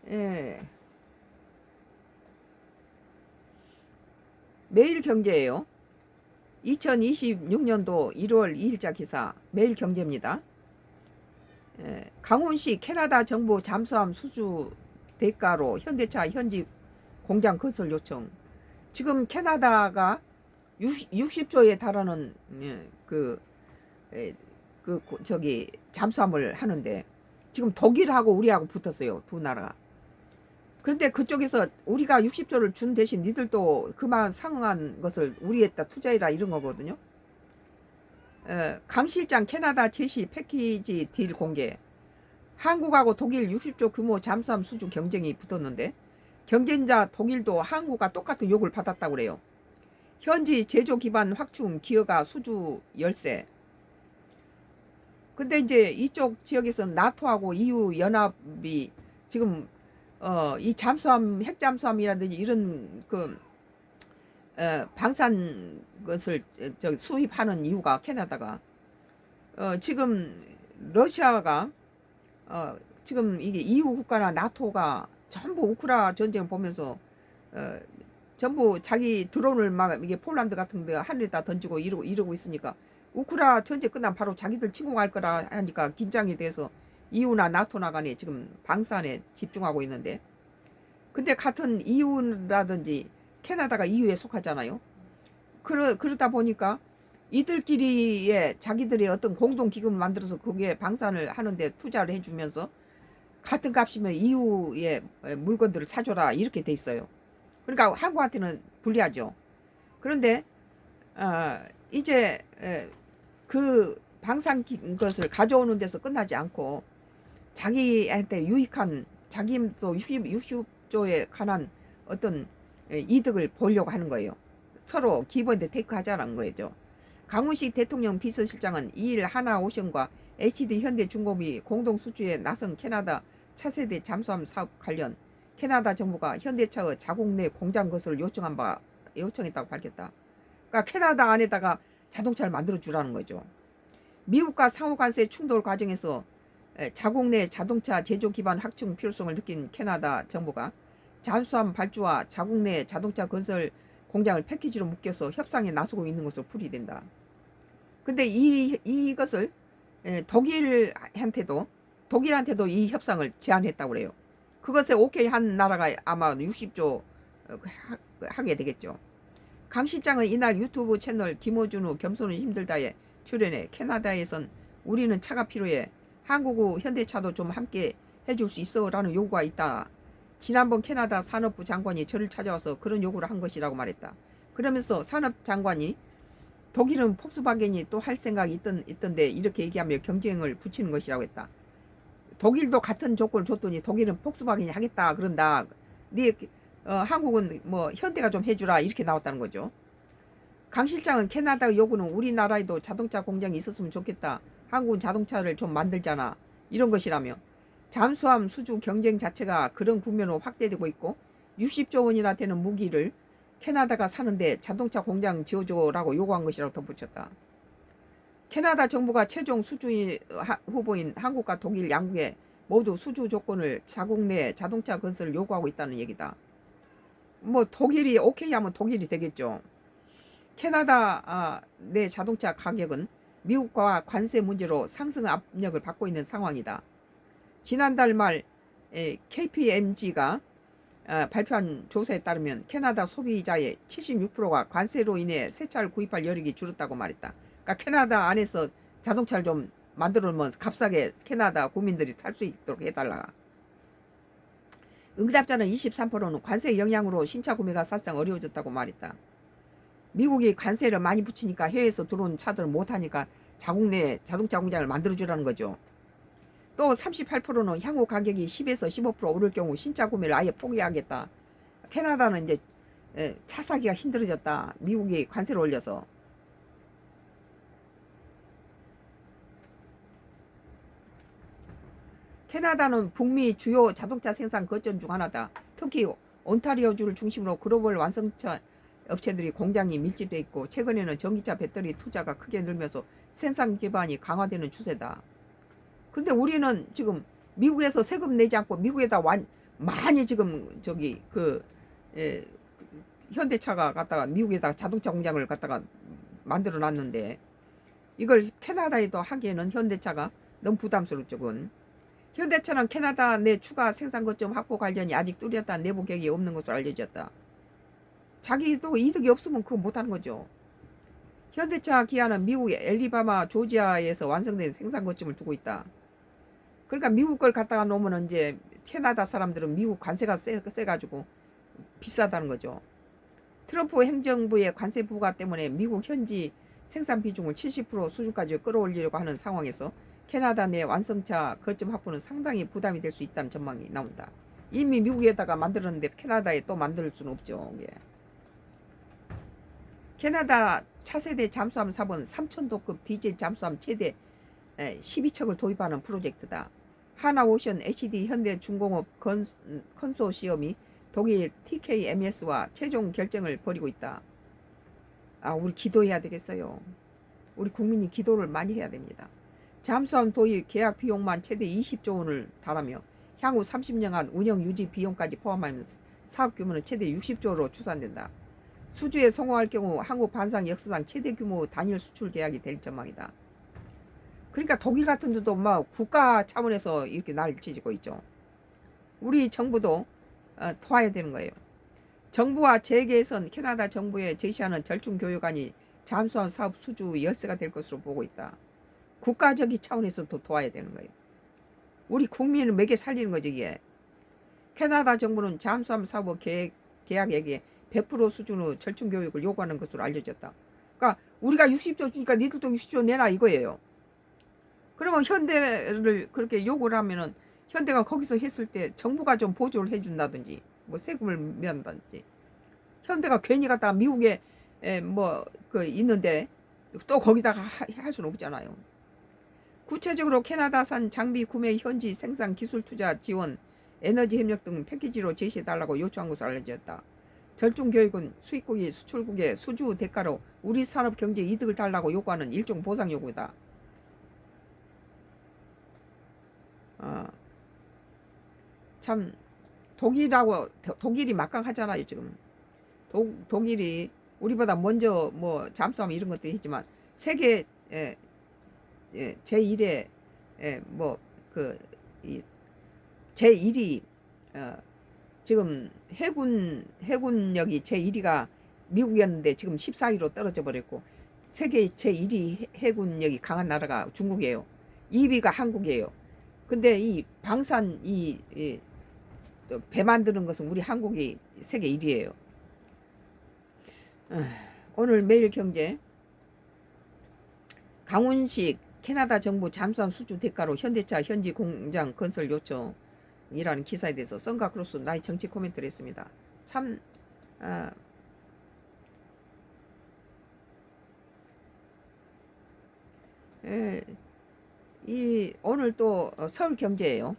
예, 매일경제예요. 2026년도 1월 2일자 기사 매일경제입니다. 예, 강원시 캐나다 정부 잠수함 수주 대가로 현대차 현지 공장 건설 요청. 지금 캐나다가 60조에 달하는 에, 저기 잠수함을 하는데 지금 독일하고 우리하고 붙었어요. 두 나라가. 그런데 그쪽에서 우리가 60조를 준 대신 니들도 그만 상응한 것을 우리에다 투자해라 이런 거거든요. 강 실장 캐나다 제시 패키지 딜 공개. 한국하고 독일 60조 규모 잠수함 수주 경쟁이 붙었는데 경쟁자 독일도 한국과 똑같은 요구를 받았다고 그래요. 현지 제조 기반 확충 기여가 수주 열세. 근데 이제 이쪽 지역에서 나토하고 EU 연합이 지금 이 잠수함 핵잠수함이라든지 이런 방산 것을 수입하는 이유가 캐나다가 지금 러시아가 지금 이게 EU 국가나 나토가 전부 우크라 전쟁을 보면서 어, 전부 자기 드론을 막 이게 폴란드 같은 데 하늘에다 던지고 이러고 있으니까 우크라 전쟁 끝나면 바로 자기들 침공할 거라 하니까 긴장이 돼서 EU나 나토나 간에 지금 방산에 집중하고 있는데 근데 같은 EU라든지 캐나다가 EU에 속하잖아요. 그러다 보니까 이들끼리의 자기들의 어떤 공동 기금을 만들어서 거기에 방산을 하는데 투자를 해주면서 같은 값이면 EU의 물건들을 사줘라 이렇게 돼 있어요. 그러니까 한국한테는 불리하죠. 그런데 이제 그 방산 것을 가져오는 데서 끝나지 않고 자기한테 유익한 자기도 60조에 관한 어떤 이득을 보려고 하는 거예요. 서로 기브앤 테이크 하자는 거죠. 강훈식 대통령 비서실장은 2일 하나오션과 HD 현대중공업이 공동 수주에 나선 캐나다 차세대 잠수함 사업 관련 캐나다 정부가 현대차의 자국 내 공장 건설을 요청했다고 밝혔다. 그러니까 캐나다 안에다가 자동차를 만들어 주라는 거죠. 미국과 상호관세 충돌 과정에서 자국 내 자동차 제조 기반 확충 필요성을 느낀 캐나다 정부가 잠수함 발주와 자국 내 자동차 건설 공장을 패키지로 묶여서 협상에 나서고 있는 것으로 풀이된다. 근데 이것을 독일한테도 이 협상을 제안했다고 그래요. 그것에 오케이 한 나라가 아마 60조 하게 되겠죠. 강 실장은 이날 유튜브 채널 김호준우 겸손은 힘들다에 출연해 캐나다에선 우리는 차가 필요해. 한국 현대차도 좀 함께 해줄 수 있어 라는 요구가 있다. 지난번 캐나다 산업부 장관이 저를 찾아와서 그런 요구를 한 것이라고 말했다. 그러면서 산업장관이 독일은 폭스바겐이 또 할 생각이 있던데 이렇게 얘기하며 경쟁을 붙이는 것이라고 했다. 독일도 같은 조건을 줬더니 독일은 폭스바겐이 하겠다 그런다. 한국은 뭐 현대가 좀 해주라 이렇게 나왔다는 거죠. 강 실장은 캐나다 요구는 우리나라에도 자동차 공장이 있었으면 좋겠다. 한국은 자동차를 좀 만들잖아. 이런 것이라며 잠수함 수주 경쟁 자체가 그런 국면으로 확대되고 있고 60조 원이나 되는 무기를 캐나다가 사는데 자동차 공장 지어줘라고 요구한 것이라고 덧붙였다. 캐나다 정부가 최종 수주 후보인 한국과 독일 양국에 모두 수주 조건을 자국 내 자동차 건설을 요구하고 있다는 얘기다. 뭐 독일이 오케이 하면 독일이 되겠죠. 캐나다 내 자동차 가격은 미국과 관세 문제로 상승 압력을 받고 있는 상황이다. 지난달 말 KPMG가 발표한 조사에 따르면 캐나다 소비자의 76%가 관세로 인해 새 차를 구입할 여력이 줄었다고 말했다. 그러니까 캐나다 안에서 자동차를 좀 만들어 놓으면 값싸게 캐나다 국민들이 살 수 있도록 해달라. 응답자는 23%는 관세 영향으로 신차 구매가 사실상 어려워졌다고 말했다. 미국이 관세를 많이 붙이니까 해외에서 들어온 차들을 못하니까 자국 내 자동차 공장을 만들어주라는 거죠. 또 38%는 향후 가격이 10에서 15% 오를 경우 신차 구매를 아예 포기하겠다. 캐나다는 이제 차 사기가 힘들어졌다. 미국이 관세를 올려서. 캐나다는 북미 주요 자동차 생산 거점 중 하나다. 특히 온타리오주를 중심으로 글로벌 완성차 업체들이 공장이 밀집돼 있고 최근에는 전기차 배터리 투자가 크게 늘면서 생산 기반이 강화되는 추세다. 근데 우리는 지금 미국에서 세금 내지 않고 미국에다 많이 지금 저기 예, 현대차가 갖다가 미국에다가 자동차 공장을 갖다가 만들어 놨는데 이걸 캐나다에도 하기에는 현대차가 너무 부담스럽죠. 그건. 현대차는 캐나다 내 추가 생산 거점 확보 관련이 아직 뚜렷한 내부 계획이 없는 것으로 알려졌다. 자기도 이득이 없으면 그거 못하는 거죠. 현대차 기아는 미국의 엘리바마 조지아에서 완성된 생산 거점을 두고 있다. 그러니까 미국 걸 갖다가 놓으면 이제 캐나다 사람들은 미국 관세가 세가지고 비싸다는 거죠. 트럼프 행정부의 관세 부과 때문에 미국 현지 생산 비중을 70% 수준까지 끌어올리려고 하는 상황에서 캐나다 내 완성차 거점 확보는 상당히 부담이 될 수 있다는 전망이 나온다. 이미 미국에다가 만들었는데 캐나다에 또 만들 수는 없죠. 예. 캐나다 차세대 잠수함 사본 3,000도급 디젤 잠수함 최대 12척을 도입하는 프로젝트다. 하나오션 HD 현대중공업 컨소시엄이 독일 TKMS와 최종 결정을 벌이고 있다. 우리 기도해야 되겠어요. 우리 국민이 기도를 많이 해야 됩니다. 잠수함 도입 계약 비용만 최대 20조 원을 달하며 향후 30년간 운영 유지 비용까지 포함하면 사업 규모는 최대 60조로 추산된다. 수주에 성공할 경우 한국 반상 역사상 최대 규모 단일 수출 계약이 될 전망이다. 그러니까 독일 같은 데도 막 국가 차원에서 이렇게 날을 지지고 있죠. 우리 정부도 도와야 되는 거예요. 정부와 재계에선 캐나다 정부에 제시하는 절충 교육안이 잠수함 사업 수주 열쇠가 될 것으로 보고 있다. 국가적인 차원에서도 도와야 되는 거예요. 우리 국민을 먹여 살리는 거죠, 이게. 캐나다 정부는 잠수함 사업 계약액의 100% 수준의 절충 교육을 요구하는 것으로 알려졌다. 그러니까 우리가 60조 주니까 니들도 60조 내놔 이거예요. 그러면 현대를 그렇게 요구를 하면은 현대가 거기서 했을 때 정부가 좀 보조를 해준다든지 뭐 세금을 면다든지 현대가 괜히 갔다가 미국에 뭐 그 있는데 또 거기다가 할 수는 없잖아요. 구체적으로 캐나다산 장비 구매 현지 생산 기술 투자 지원 에너지 협력 등 패키지로 제시해달라고 요청한 것으로 알려졌다. 절충 교육은 수입국이 수출국의 수주 대가로 우리 산업 경제 이득을 달라고 요구하는 일종 보상 요구다. 참 독일이 막강하잖아요 지금. 독일이 우리보다 먼저 뭐 잠수함 이런 것들이 했지만 세계 제1의 뭐그 제1위 지금 해군력이 제1위가 미국이었는데 지금 14위로 떨어져 버렸고 세계 제1위 해군력이 강한 나라가 중국이에요. 2위가 한국이에요. 근데 이 방산 배 만드는 것은 우리 한국이 세계 1위예요. 오늘 매일경제 강훈식 캐나다 정부 잠수함 수주 대가로 현대차 현지 공장 건설 요청이라는 기사에 대해서 썬가크로스 나의 정치 코멘트를 했습니다. 참 오늘 또 서울경제예요.